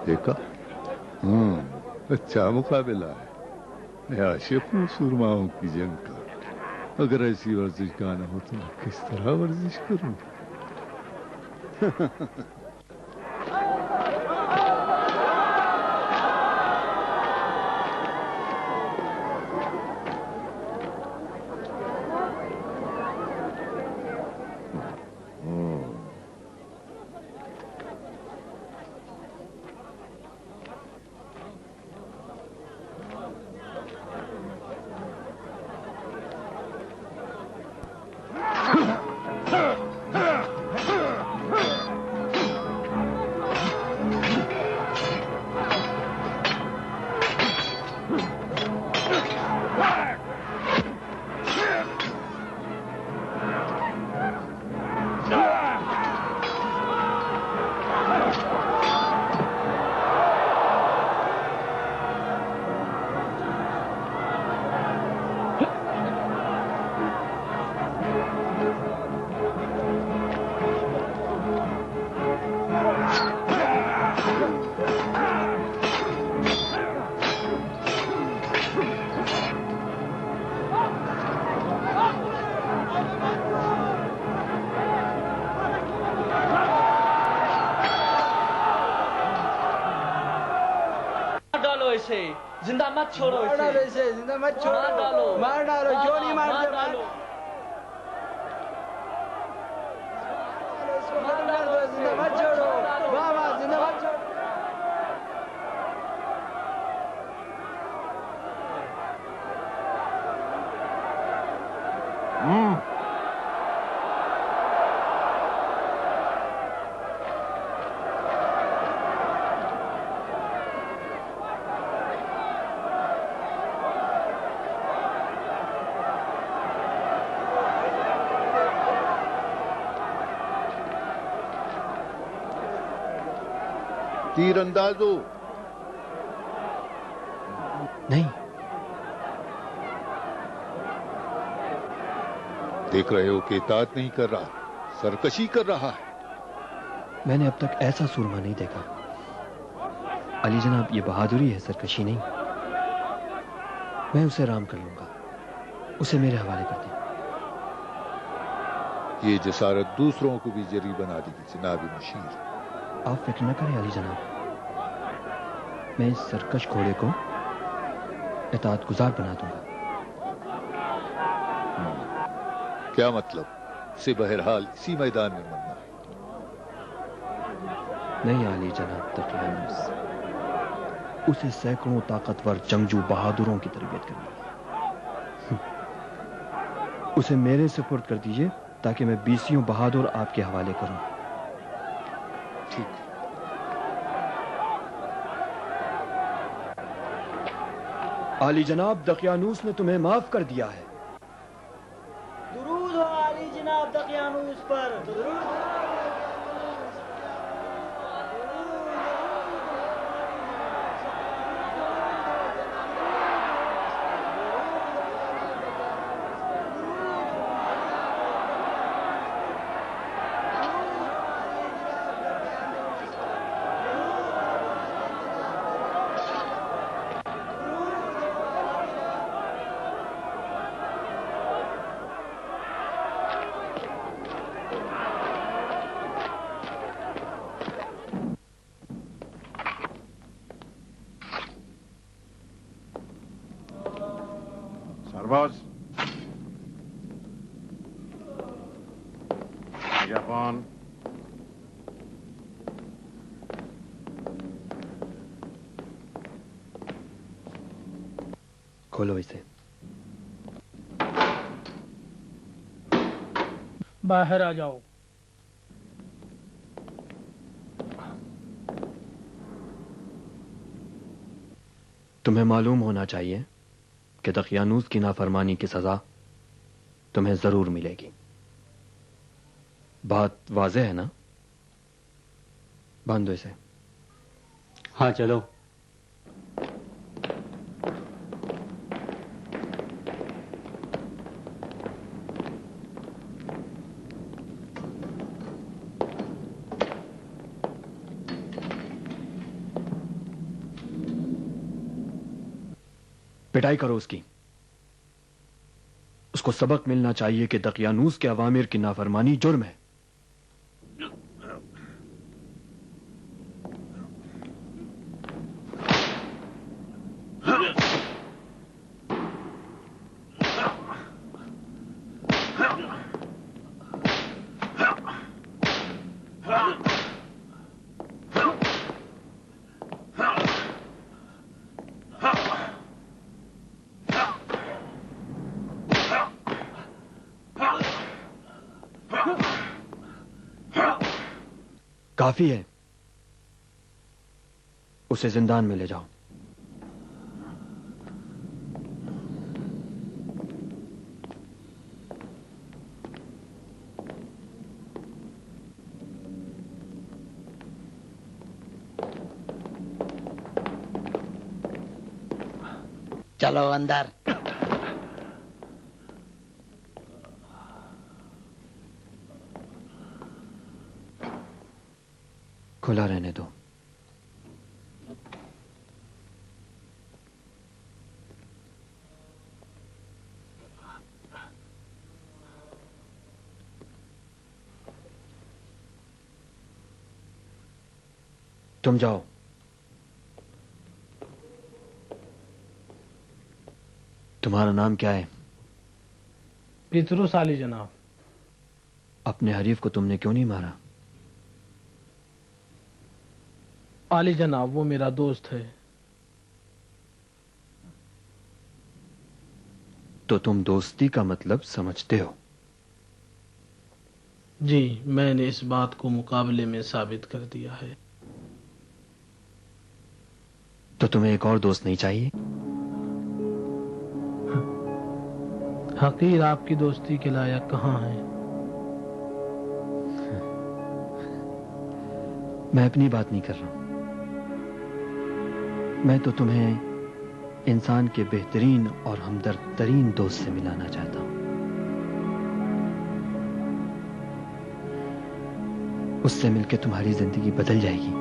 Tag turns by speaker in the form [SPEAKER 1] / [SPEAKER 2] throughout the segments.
[SPEAKER 1] دیکھا؟ اچھا مقابلہ ہے. میں عاشق ہوں سرماؤں کی جنگ کا. اگر ایسی ورزش کا نہ ہو تو میں کس طرح ورزش کروں؟
[SPEAKER 2] زندہ مت چھوڑو اسے. زندہ مت چھوڑو. مار ڈالو. کیوں نہیں مارتے؟ مار ڈالو. زندہ مت چھوڑو. واہ واہ. زندہ مت چھوڑو.
[SPEAKER 1] تیر انداز ہو.
[SPEAKER 3] نہیں.
[SPEAKER 1] دیکھ رہے ہو کہ اطاعت نہیں کر رہا, سرکشی کر رہا ہے.
[SPEAKER 3] میں نے اب تک ایسا سرما نہیں دیکھا. علی جناب, یہ بہادری ہے, سرکشی نہیں. میں اسے رام کر لوں گا. اسے میرے حوالے کر دیں.
[SPEAKER 1] یہ جسارت دوسروں کو بھی جری بنا دے گی جناب مشیر.
[SPEAKER 3] آپ فکر نہ کریں علی جناب, میں اس سرکش گھوڑے کو اطاعت گزار بنا دوں گا.
[SPEAKER 1] کیا مطلب؟ اسے بہرحال اسی میدان میں مرنا ہے.
[SPEAKER 3] نہیں علی جناب دقیانوس, اسے سینکڑوں طاقتور جنگجو بہادروں کی تربیت کرنی ہے. اسے میرے سپرد کر دیجئے تاکہ میں 20 بہادر آپ کے حوالے کروں.
[SPEAKER 1] ٹھیک.
[SPEAKER 3] علی جناب دقیانوس نے تمہیں معاف کر دیا ہے.
[SPEAKER 2] درود ہو علی جناب دقیانوس پر. درود ہو.
[SPEAKER 4] باز جاپان
[SPEAKER 3] کھولو اسے.
[SPEAKER 5] باہر آ جاؤ.
[SPEAKER 3] تمہیں معلوم ہونا چاہیے کہ دقیانوس کی نافرمانی کی سزا تمہیں ضرور ملے گی. بات واضح ہے نا؟ باندھو اسے.
[SPEAKER 6] ہاں چلو.
[SPEAKER 3] پٹائی کرو اس کی. اس کو سبق ملنا چاہیے کہ دقیانوس کے اوامر کی نافرمانی جرم ہے. کافی ہے. اسے زندان میں لے جاؤ.
[SPEAKER 2] چلو اندر.
[SPEAKER 3] کھلا رہنے دو. تم جاؤ. تمہارا نام کیا ہے؟
[SPEAKER 5] پیتروس علی جناب.
[SPEAKER 3] اپنے حریف کو تم نے کیوں نہیں مارا؟
[SPEAKER 5] علی جناب وہ میرا دوست ہے.
[SPEAKER 3] تو تم دوستی کا مطلب سمجھتے ہو؟
[SPEAKER 5] جی میں نے اس بات کو مقابلے میں ثابت کر دیا ہے.
[SPEAKER 3] تو تمہیں ایک اور دوست نہیں چاہیے؟
[SPEAKER 5] حقیر آپ کی دوستی کے لائق کہاں ہے؟
[SPEAKER 3] میں اپنی بات نہیں کر رہا ہوں. میں تو تمہیں انسان کے بہترین اور ہمدرد ترین دوست سے ملانا چاہتا ہوں. اس سے مل کے تمہاری زندگی بدل جائے گی.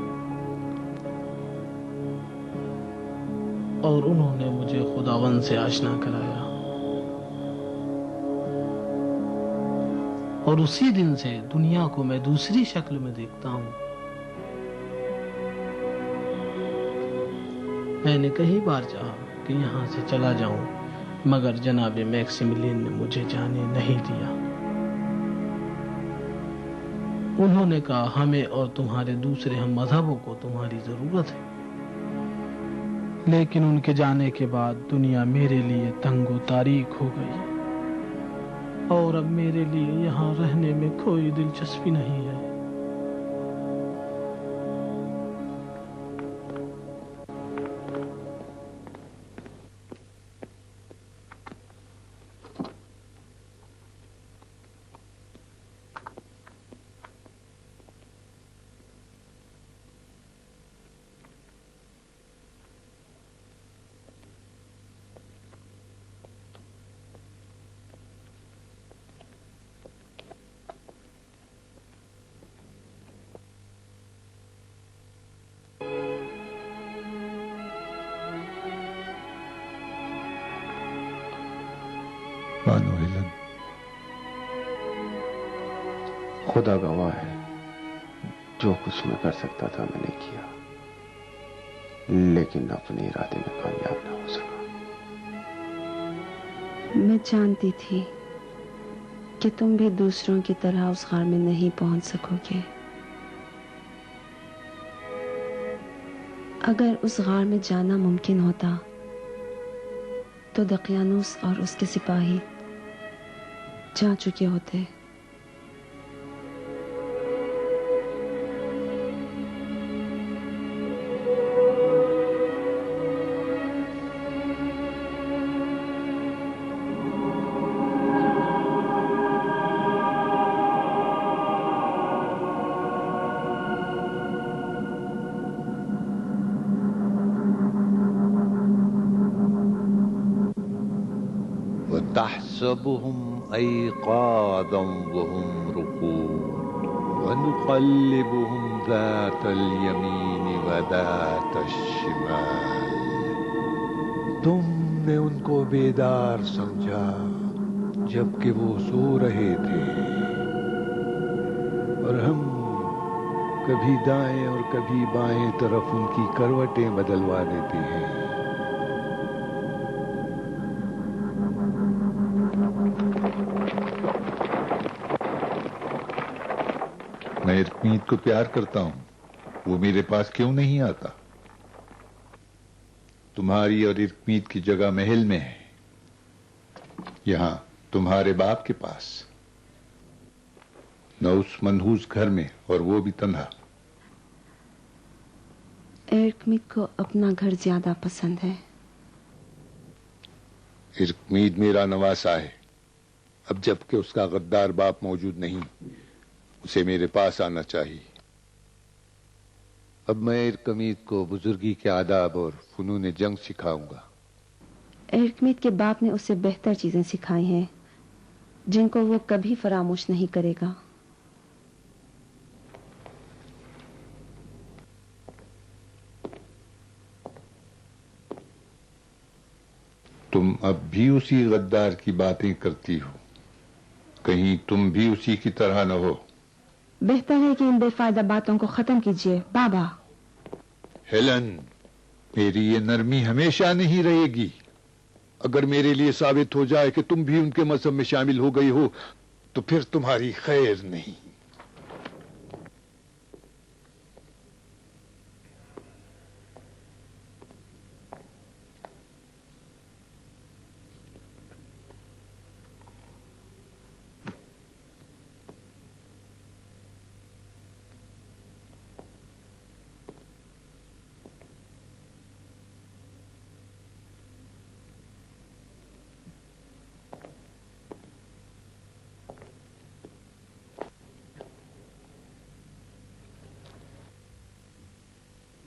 [SPEAKER 5] اور انہوں نے مجھے خداوند سے آشنا کرایا، اور اسی دن سے دنیا کو میں دوسری شکل میں دیکھتا ہوں. میں نے کئی بار چاہا کہ یہاں سے چلا جاؤں، مگر جناب میکسیملین نے مجھے جانے نہیں دیا. انہوں نے کہا ہمیں اور تمہارے دوسرے ہم مذہبوں کو تمہاری ضرورت ہے. لیکن ان کے جانے کے بعد دنیا میرے لیے تنگ و تاریک ہو گئی، اور اب میرے لیے یہاں رہنے میں کوئی دلچسپی نہیں ہے.
[SPEAKER 1] بانو ہیلن،
[SPEAKER 4] خدا گواہ ہے، جو کچھ میں کر سکتا تھا میں نے کیا، لیکن اپنے ارادے میں کامیاب نہ ہو سکا.
[SPEAKER 7] میں جانتی تھی کہ تم بھی دوسروں کی طرح اس غار میں نہیں پہنچ سکو گے. اگر اس غار میں جانا ممکن ہوتا تو دقیانوس اور اس کے سپاہی جا چکے ہوتے.
[SPEAKER 1] وتحسبهم أيقاظا وهم رقود ونقلبهم ذات اليمين وذات الشمال. تم نے ان کو بیدار سمجھا جبکہ وہ سو رہے تھے، اور ہم کبھی دائیں اور کبھی بائیں طرف ان کی کروٹیں بدلوا دیتے ہیں. میں ارکمید کو پیار کرتا ہوں، وہ میرے پاس کیوں نہیں آتا؟ تمہاری اور ارکمید کی جگہ محل میں ہے، یہاں تمہارے باپ کے پاس، نہ اس منحوس گھر میں، اور وہ بھی تنہا.
[SPEAKER 7] ارکمید کو اپنا گھر زیادہ پسند ہے.
[SPEAKER 1] ارکمید میرا نواسا ہے، اب جب کہ اس کا غدار باپ موجود نہیں، اسے میرے پاس آنا چاہیے. اب میں ارکمید کو بزرگی کے آداب اور فنون جنگ سکھاؤں گا.
[SPEAKER 7] ارکمید کے باپ نے اسے بہتر چیزیں سکھائی ہیں جن کو وہ کبھی فراموش نہیں کرے گا.
[SPEAKER 1] تم اب بھی اسی غدار کی باتیں کرتی ہو، کہیں تم بھی اسی کی طرح نہ ہو.
[SPEAKER 7] بہتر ہے کہ ان بے فائدہ باتوں کو ختم کیجیے بابا.
[SPEAKER 1] ہیلن، میری یہ نرمی ہمیشہ نہیں رہے گی. اگر میرے لیے ثابت ہو جائے کہ تم بھی ان کے مذہب میں شامل ہو گئی ہو تو پھر تمہاری خیر نہیں.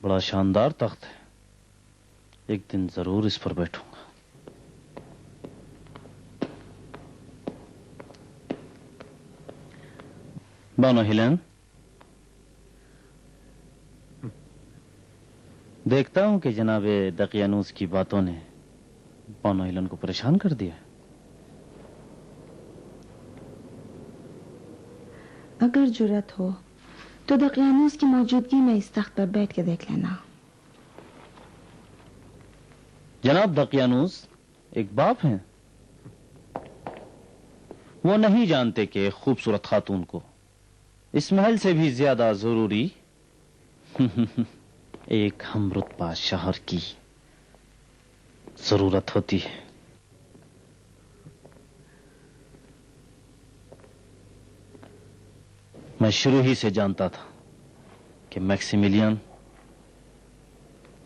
[SPEAKER 8] بڑا شاندار تخت ہے، ایک دن ضرور اس پر بیٹھوں گا. بانو ہیلن، دیکھتا ہوں کہ جناب دقیانوس کی باتوں نے بانو ہیلن کو پریشان کر دیا.
[SPEAKER 7] اگر جرت ہو تو دقیانوس کی موجودگی میں اس تخت پر بیٹھ کے دیکھ لینا.
[SPEAKER 8] جناب دقیانوس ایک باپ ہیں، وہ نہیں جانتے کہ خوبصورت خاتون کو اس محل سے بھی زیادہ ضروری ایک ہم رتبہ شوہر کی ضرورت ہوتی ہے. میں شروع ہی سے جانتا تھا کہ میکسیمیلین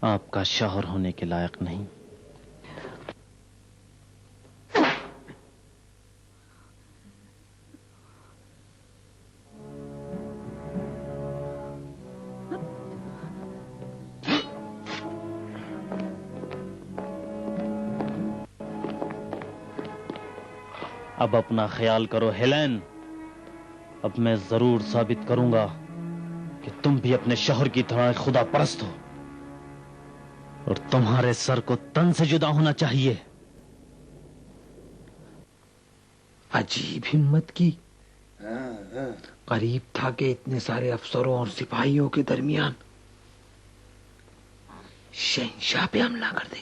[SPEAKER 8] آپ کا شوہر ہونے کے لائق نہیں. اب اپنا خیال کرو ہیلن، اب میں ضرور ثابت کروں گا کہ تم بھی اپنے شوہر کی طرح خدا پرست ہو، اور تمہارے سر کو تن سے جدا ہونا چاہیے.
[SPEAKER 9] عجیب ہمت کی. قریب تھا کہ اتنے سارے افسروں اور سپاہیوں کے درمیان شہنشاہ پہ حملہ کر دے.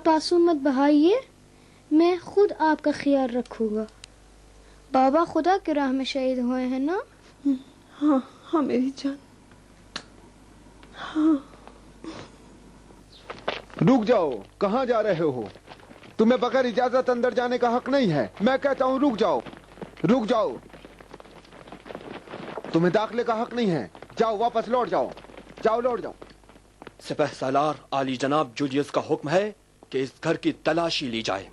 [SPEAKER 10] آپ آنسو مت بہائیے، میں خود آپ کا خیال رکھوں گا۔ بابا خدا کی راہ میں شہید ہوئے ہیں نا؟
[SPEAKER 7] ہاں ہاں میری جان، ہاں۔
[SPEAKER 4] رک جاؤ، کہاں جا رہے ہو؟ تمہیں بغیر اجازت اندر جانے کا حق نہیں ہے۔ میں کہتا ہوں رک جاؤ، رک جاؤ، تمہیں داخلے کا حق نہیں ہے۔ جاؤ، واپس لوٹ جاؤ، جاؤ لوٹ جاؤ۔
[SPEAKER 3] سپہ سالار عالی جناب جولیس کا حکم ہے کہ اس گھر کی تلاشی لی جائے۔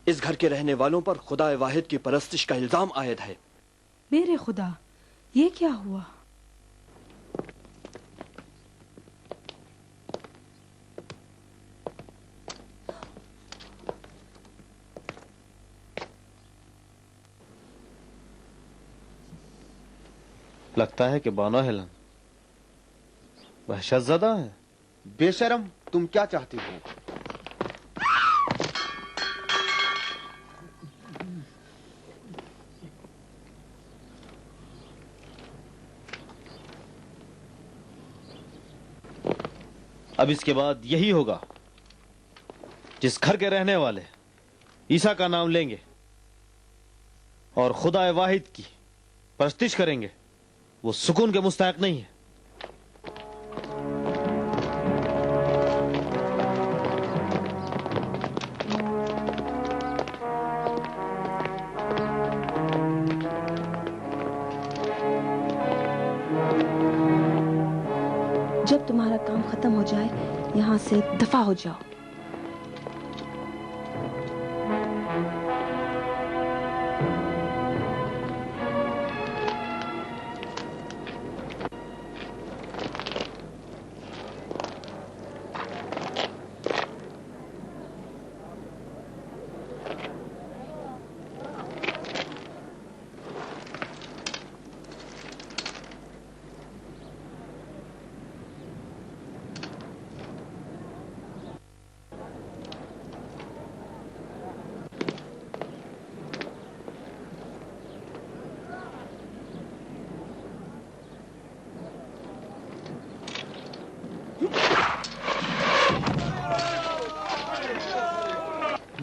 [SPEAKER 3] اس گھر کے رہنے والوں پر خدا واحد کی پرستش کا الزام عائد ہے۔
[SPEAKER 11] میرے خدا، یہ کیا ہوا؟
[SPEAKER 8] لگتا ہے کہ بانو ہیلن وحشت زدہ ہے۔
[SPEAKER 4] بے شرم، تم کیا چاہتی ہو؟
[SPEAKER 8] اب اس کے بعد یہی ہوگا، جس گھر کے رہنے والے عیسیٰ کا نام لیں گے اور خدا واحد کی پرستش کریں گے، وہ سکون کے مستحق نہیں ہے۔
[SPEAKER 7] جب تمہارا کام ختم ہو جائے یہاں سے دفع ہو جاؤ۔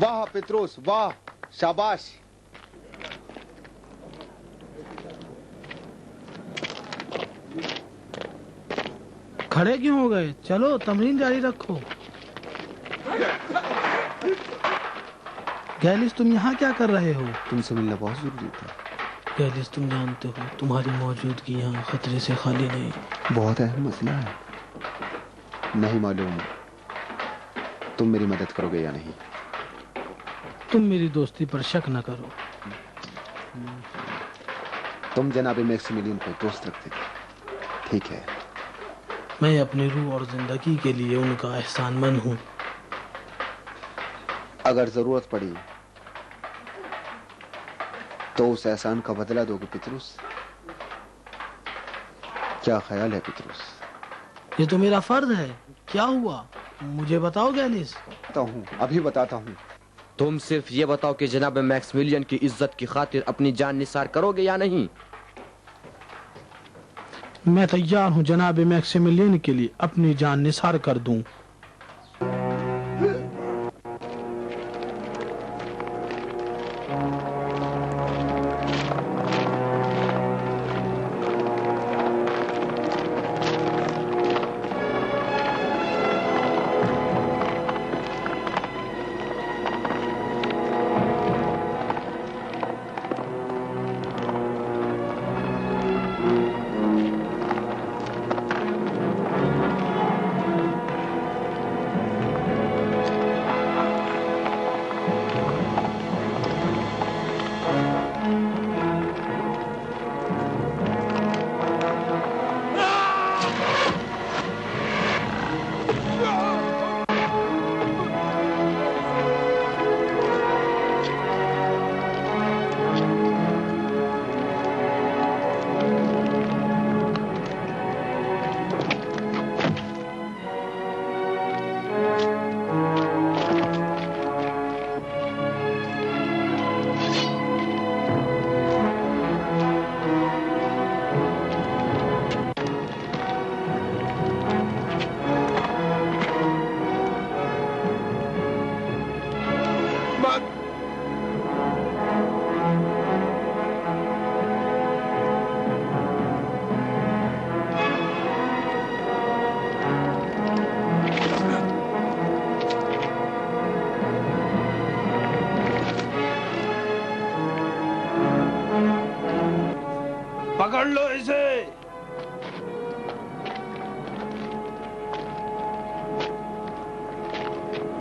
[SPEAKER 4] واہ پتروس، واہ، شاباش۔
[SPEAKER 5] کھڑے کیوں ہو گئے؟ چلو تمرین جاری رکھو۔ گیلس، تم یہاں کیا کر رہے ہو؟
[SPEAKER 4] تم سے ملنا بہت ضروری تھا۔
[SPEAKER 5] گیلس، تم جانتے ہو تمہاری موجودگی یہاں خطرے سے خالی نہیں۔
[SPEAKER 4] بہت اہم مسئلہ ہے۔ نہیں معلوم تم میری مدد کرو گے یا نہیں۔
[SPEAKER 5] تم میری دوستی پر شک نہ کرو۔
[SPEAKER 4] تم جناب میکسیملین کو دوست رکھتے تھے، ٹھیک ہے۔
[SPEAKER 5] میں اپنی روح اور زندگی کے لیے ان کا احسان مند ہوں۔
[SPEAKER 4] اگر ضرورت پڑی تو اس احسان کا بدلہ دو گے پتروس؟ کیا خیال ہے پتروس؟
[SPEAKER 5] یہ تو میرا فرض ہے۔ کیا ہوا مجھے بتاؤ گیلس۔
[SPEAKER 4] ابھی بتاتا ہوں۔
[SPEAKER 12] تم صرف یہ بتاؤ کہ جناب میکسیملین کی عزت کی خاطر اپنی جان نثار کرو گے یا نہیں؟
[SPEAKER 5] میں تیار ہوں جناب میکسیملین کے لیے اپنی جان نثار کر دوں۔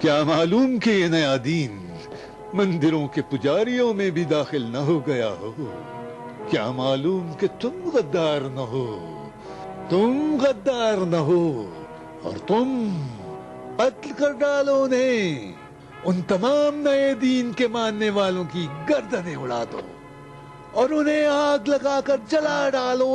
[SPEAKER 1] کیا معلوم کہ یہ نیا دین مندروں کے پجاریوں میں بھی داخل نہ ہو گیا ہو؟ کیا معلوم کہ تم غدار نہ ہو، تم غدار نہ ہو، اور تم قتل کر ڈالو انہیں، ان تمام نئے دین کے ماننے والوں کی گردنیں اڑا دو اور انہیں آگ لگا کر جلا ڈالو۔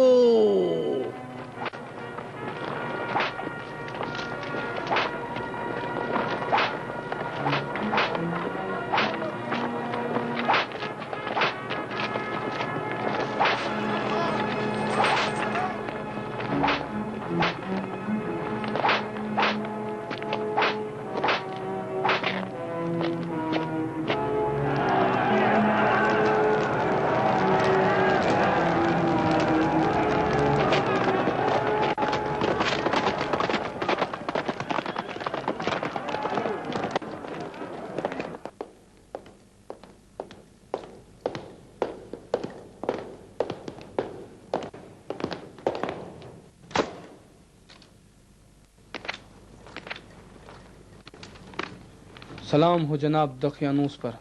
[SPEAKER 13] سلام ہو جناب دقیانوس پر،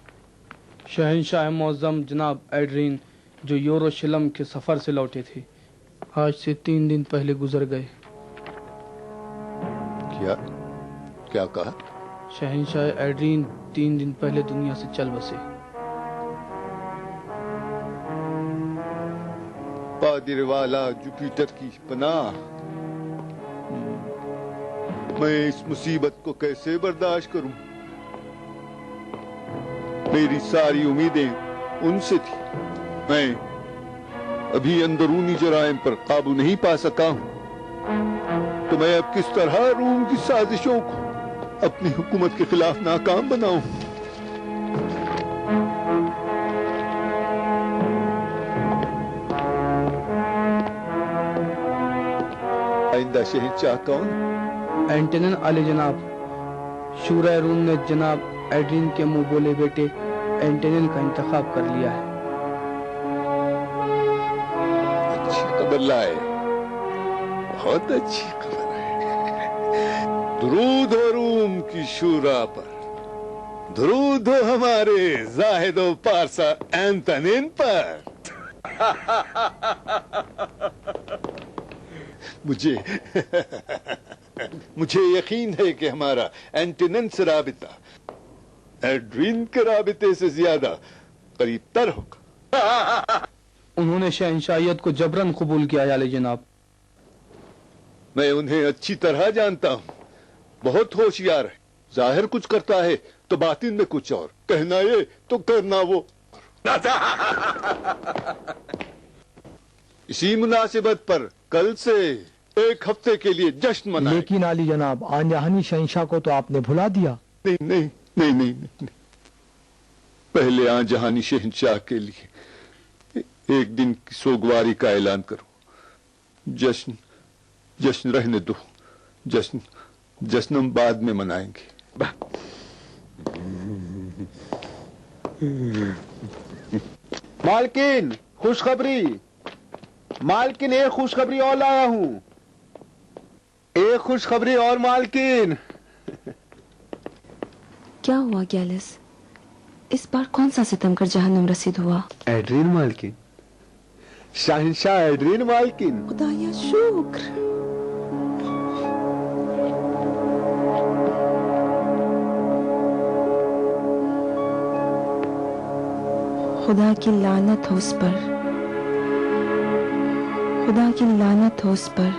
[SPEAKER 13] شہنشاہ معظم جناب ایڈرین جو یوروشلم کے سفر سے لوٹے تھے آج سے 3 دن پہلے گزر گئے۔
[SPEAKER 1] کیا کہا؟
[SPEAKER 13] شہنشاہ ایڈرین 3 دن پہلے دنیا سے چل بسے۔
[SPEAKER 1] پادر والا جوپیٹر کی پناہ، میں اس مصیبت کو کیسے برداشت کروں؟ میری ساری امیدیں ان سے تھی، میں ابھی اندرونی جرائم پر قابو نہیں پا سکا ہوں، تو میں اب کس طرح روم کی سازشوں کو اپنی حکومت کے خلاف ناکام بناؤں؟ آئندہ شہنشاہ کون؟
[SPEAKER 13] اینٹنن علی جناب۔ شورائے روم نے جناب ایڈرین کے منہ بولے بیٹے اینٹنن کا انتخاب کر لیا ہے۔
[SPEAKER 1] اچھی خبر لائے، بہت اچھی خبر ہے۔ درود ہو روم کی شورا پر، درود ہو ہمارے زاہد و پارسا اینٹنن پر۔ مجھے یقین ہے کہ ہمارا اینٹنن سے رابطہ ایڈرین کے رابطے سے زیادہ قریب تر ہوگا۔
[SPEAKER 13] انہوں نے شہنشاہیت کو جبرن قبول کیا علی جناب۔
[SPEAKER 1] میں انہیں اچھی طرح جانتا ہوں، بہت ہوشیار ہے، ظاہر کچھ کرتا ہے تو باطن میں کچھ اور، کہنا یہ تو کرنا وہ۔ اسی مناسبت پر کل سے 1 ہفتے کے لیے جشن منائیں۔
[SPEAKER 2] لیکن علی جناب آن جہانی شہنشاہ کو تو آپ نے بھلا دیا۔
[SPEAKER 1] نہیں، پہلے آن جہانی شہنشاہ کے لیے 1 دن کی سوگواری کا اعلان کرو۔ جشن رہنے دو، جشن ہم بعد میں منائیں گے۔
[SPEAKER 4] مالکن خوشخبری، مالکن ایک خوشخبری اور لایا ہوں، ایک خوشخبری اور مالکن۔
[SPEAKER 7] کیا ہوا گیلس؟ اس بار کون سا ستم کر جہنم رسید ہوا؟
[SPEAKER 4] ایڈرین مالکن، شہنشاہ ایڈرین مالکن۔
[SPEAKER 7] خدایا شکر۔ خدا کی لعنت ہو اس پر، خدا کی لعنت ہو اس پر۔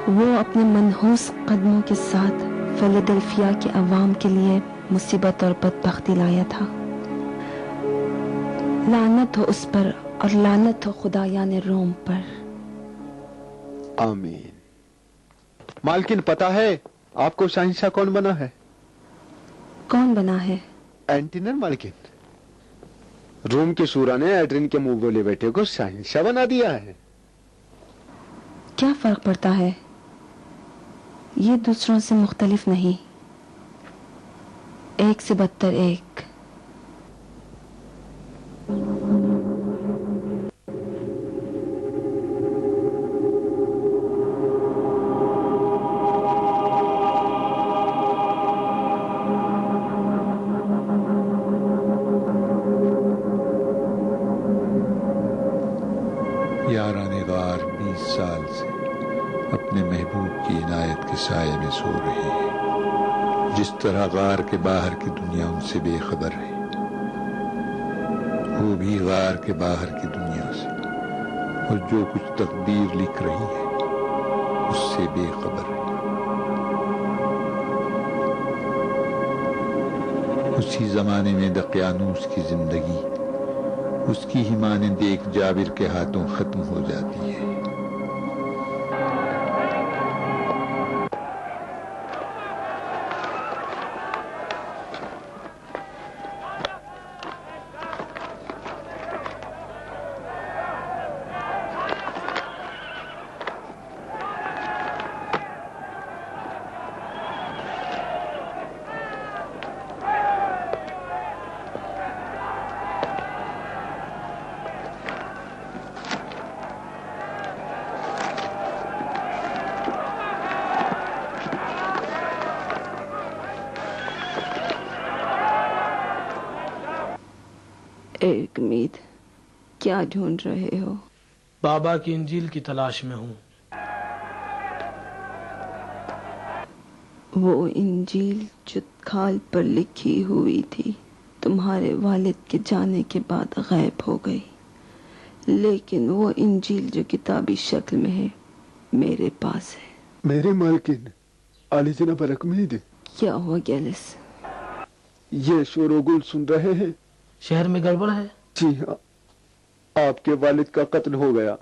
[SPEAKER 7] وہ اپنے منحوس قدموں کے ساتھ فیلاڈلفیا کے عوام کے لیے مصیبت اور بدبختی لایا تھا۔ لعنت ہو اس پر اور لعنت ہو خدایان روم پر۔
[SPEAKER 4] آمین۔ مالکن پتہ ہے آپ کو شہنشاہ کون بنا ہے؟
[SPEAKER 7] کون بنا ہے؟
[SPEAKER 4] اینٹنن مالکن۔ روم کے شورا نے ایڈرین کے منہ بولے بیٹے کو شہنشاہ بنا دیا ہے۔
[SPEAKER 7] کیا فرق پڑتا ہے؟ یہ دوسروں سے مختلف نہیں، ایک سے بدتر ایک۔
[SPEAKER 1] اپنے محبوب کی عنایت کے سائے میں سو رہے ہیں، جس طرح غار کے باہر کی دنیا ان سے بے خبر ہے، وہ بھی غار کے باہر کی دنیا سے اور جو کچھ تقدیر لکھ رہی ہے اس سے بے خبر ہے۔ اسی زمانے میں دقیانوس کی زندگی اس کی ہی مانند ایک جابر کے ہاتھوں ختم ہو جاتی ہے۔
[SPEAKER 7] ایک امید، کیا ڈھونڈ رہے ہو؟
[SPEAKER 5] بابا کی انجیل کی تلاش میں ہوں۔
[SPEAKER 7] وہ انجیل جو کھال پر لکھی ہوئی تھی تمہارے والد کے جانے کے بعد غائب ہو گئی، لیکن وہ انجیل جو کتابی شکل میں ہے میرے پاس ہے۔
[SPEAKER 3] میرے مالکن عالی جناب رکمید،
[SPEAKER 7] کیا ہوا گیلس؟
[SPEAKER 3] یہ شور و گل سن رہے ہیں؟
[SPEAKER 5] شہر میں گڑبڑ ہے؟
[SPEAKER 3] جی ہاں، آپ کے والد کا قتل ہو گیا۔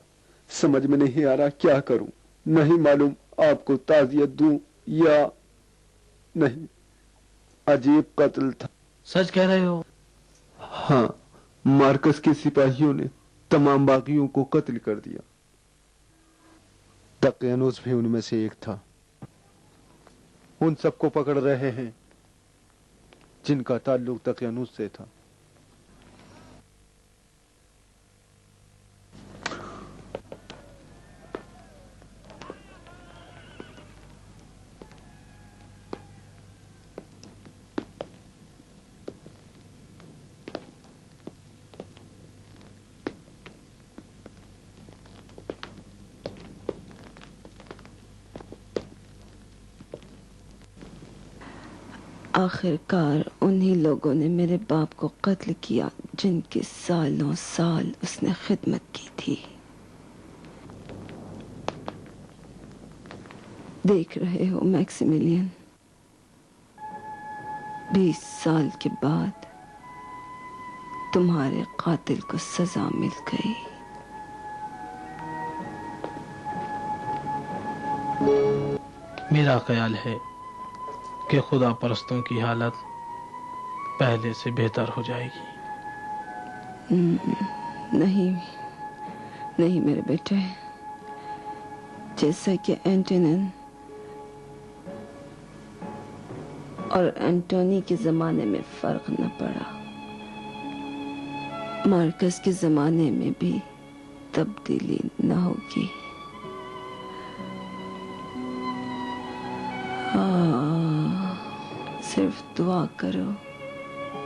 [SPEAKER 3] سمجھ میں نہیں آ رہا کیا کروں، نہیں معلوم آپ کو تعزیت دوں یا نہیں۔ عجیب قتل تھا۔
[SPEAKER 5] سچ کہہ رہے ہو؟
[SPEAKER 3] ہاں، مارکس کے سپاہیوں نے تمام باغیوں کو قتل کر دیا۔ دقیانوس بھی ان میں سے ایک تھا۔ ان سب کو پکڑ رہے ہیں جن کا تعلق دقیانوس سے تھا۔
[SPEAKER 7] آخر کار انہی لوگوں نے میرے باپ کو قتل کیا جن کی سالوں سال اس نے خدمت کی تھی۔ دیکھ رہے ہو میکسیملین، 20 سال کے بعد تمہارے قاتل کو سزا مل گئی۔
[SPEAKER 5] میرا خیال ہے کہ خدا پرستوں کی حالت پہلے سے بہتر ہو جائے گی۔
[SPEAKER 7] نہیں میرے بیٹے، جیسا کہ اینٹونین اور اینٹونی کے زمانے میں فرق نہ پڑا، مارکس کے زمانے میں بھی تبدیلی نہ ہوگی۔ صرف دعا کرو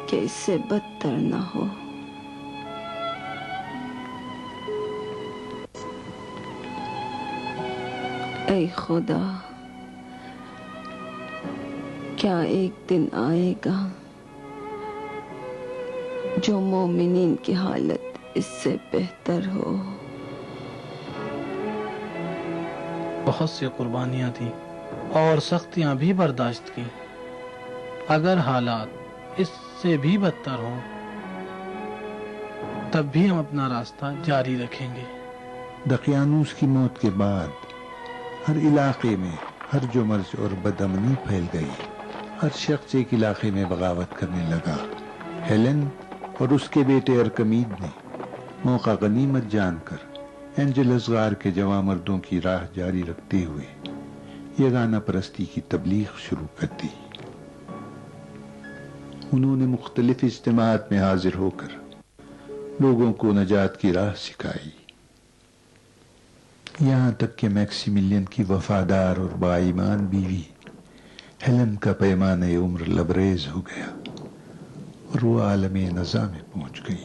[SPEAKER 7] کہ اس سے بدتر نہ ہو۔ اے خدا، کیا ایک دن آئے گا جو مومنین کی حالت اس سے بہتر ہو؟
[SPEAKER 5] بہت سی قربانیاں تھیں اور سختیاں بھی برداشت کی۔ اگر حالات اس سے بھی بدتر ہوں تب بھی ہم اپنا راستہ جاری رکھیں گے۔
[SPEAKER 1] دقیانوس کی موت کے بعد ہر علاقے میں ہرج و مرج اور بدامنی پھیل گئی۔ ہر شخص ایک علاقے میں بغاوت کرنے لگا۔ ہیلن اور اس کے بیٹے ارکمید نے موقع غنیمت جان کر اینجلس غار کے جوان مردوں کی راہ جاری رکھتے ہوئے یگانہ پرستی کی تبلیغ شروع کر دی۔ انہوں نے مختلف اجتماعات میں حاضر ہو کر لوگوں کو نجات کی راہ سکھائی، یہاں تک کہ میکسیملین کی وفادار اور با ایمان بیوی ہیلن کا پیمانہ عمر لبریز ہو گیا اور وہ عالم نزا میں پہنچ گئی۔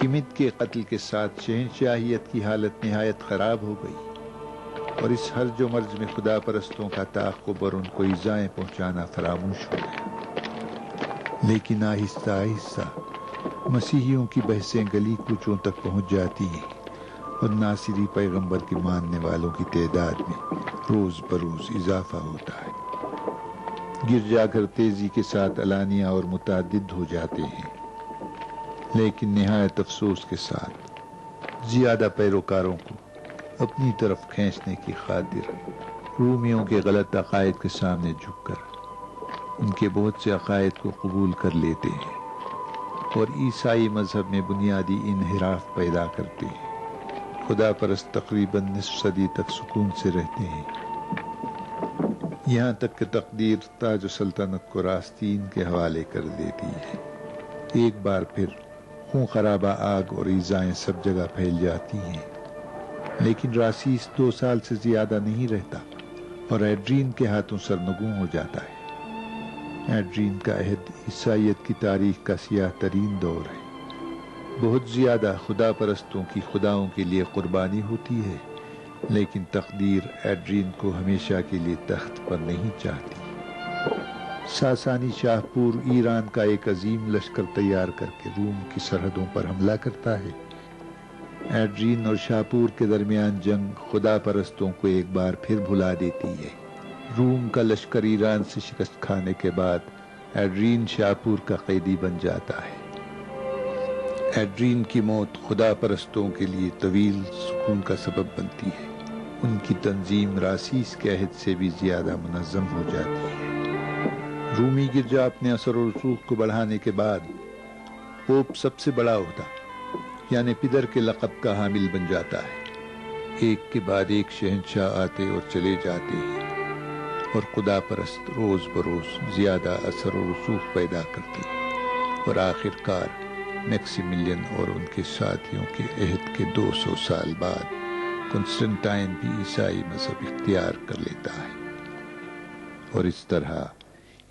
[SPEAKER 1] کمت کے قتل کے ساتھ شہنشاہیت کی حالت نہایت خراب ہو گئی اور اس ہرج و مرج میں خدا پرستوں کا تعاقب اور ان کو ایذائیں پہنچانا فراموش ہو گیا۔ لیکن آہستہ آہستہ مسیحیوں کی بحثیں گلی کوچوں تک پہنچ جاتی ہیں اور ناصری پیغمبر کے ماننے والوں کی تعداد میں روز بروز اضافہ ہوتا ہے۔ گرجا گھر تیزی کے ساتھ علانیہ اور متعدد ہو جاتے ہیں، لیکن نہایت افسوس کے ساتھ زیادہ پیروکاروں کو اپنی طرف کھینچنے کی خاطر رومیوں کے غلط عقائد کے سامنے جھک کر ان کے بہت سے عقائد کو قبول کر لیتے ہیں اور عیسائی مذہب میں بنیادی انحراف پیدا کرتے ہیں۔ خدا پرست تقریباً نصف صدی تک سکون سے رہتے ہیں، یہاں تک کہ تقدیر تاج و سلطنت کو راستین کے حوالے کر دیتی ہے۔ ایک بار پھر خون خرابہ آگ اور ایذائیں سب جگہ پھیل جاتی ہیں، لیکن راسیس 2 سال سے زیادہ نہیں رہتا اور ایڈرین کے ہاتھوں سرنگوں ہو جاتا ہے۔ ایڈرین کا عہد عیسائیت کی تاریخ کا سیاہ ترین دور ہے۔ بہت زیادہ خدا پرستوں کی خداؤں کے لیے قربانی ہوتی ہے، لیکن تقدیر ایڈرین کو ہمیشہ کے لیے تخت پر نہیں چاہتی۔ ساسانی شاہ پور ایران کا ایک عظیم لشکر تیار کر کے روم کی سرحدوں پر حملہ کرتا ہے۔ ایڈرین اور شاپور کے درمیان جنگ خدا پرستوں کو ایک بار پھر بھلا دیتی ہے۔ روم کا لشکر ایران سے شکست کھانے کے بعد ایڈرین شاپور کا قیدی بن جاتا ہے۔ ایڈرین کی موت خدا پرستوں کے لیے طویل سکون کا سبب بنتی ہے۔ ان کی تنظیم راسیس کے عہد سے بھی زیادہ منظم ہو جاتی ہے۔ رومی گرجا اپنے اثر و رسوخ کو بڑھانے کے بعد پوپ سب سے بڑا عہدہ یعنی پدر کے لقب کا حامل بن جاتا ہے۔ ایک کے بعد ایک شہنشاہ آتے اور چلے جاتے ہیں اور خدا پرست روز بروز زیادہ اثر و رسوخ پیدا کرتے ہیں اور آخر کار میکسیملین اور ان کے ساتھیوں کے عہد کے 200 سال بعد کنسٹنٹائن بھی عیسائی مذہب اختیار کر لیتا ہے، اور اس طرح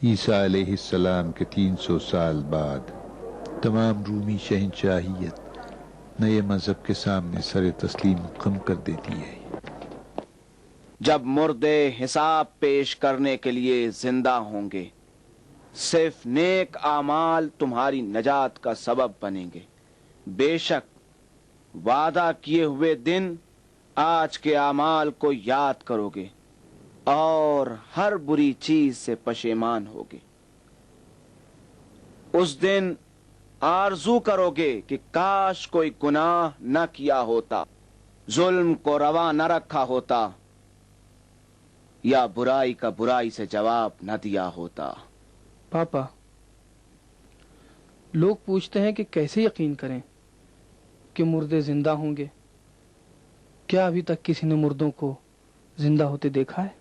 [SPEAKER 1] عیسیٰ علیہ السلام کے 300 سال بعد تمام رومی شہنشاہیت نئے مذہب کے سامنے سر تسلیم خم کر دیتی ہے۔
[SPEAKER 14] جب مردے حساب پیش کرنے کے لیے زندہ ہوں گے، صرف نیک اعمال تمہاری نجات کا سبب بنیں گے۔ بے شک وعدہ کیے ہوئے دن آج کے اعمال کو یاد کرو گے اور ہر بری چیز سے پشیمان ہوگے۔ اس دن آرزو کرو گے کہ کاش کوئی گناہ نہ کیا ہوتا، ظلم کو روا نہ رکھا ہوتا، یا برائی کا برائی سے جواب نہ دیا ہوتا۔
[SPEAKER 13] پاپا، لوگ پوچھتے ہیں کہ کیسے یقین کریں کہ مردے زندہ ہوں گے؟ کیا ابھی تک کسی نے مردوں کو زندہ ہوتے دیکھا ہے؟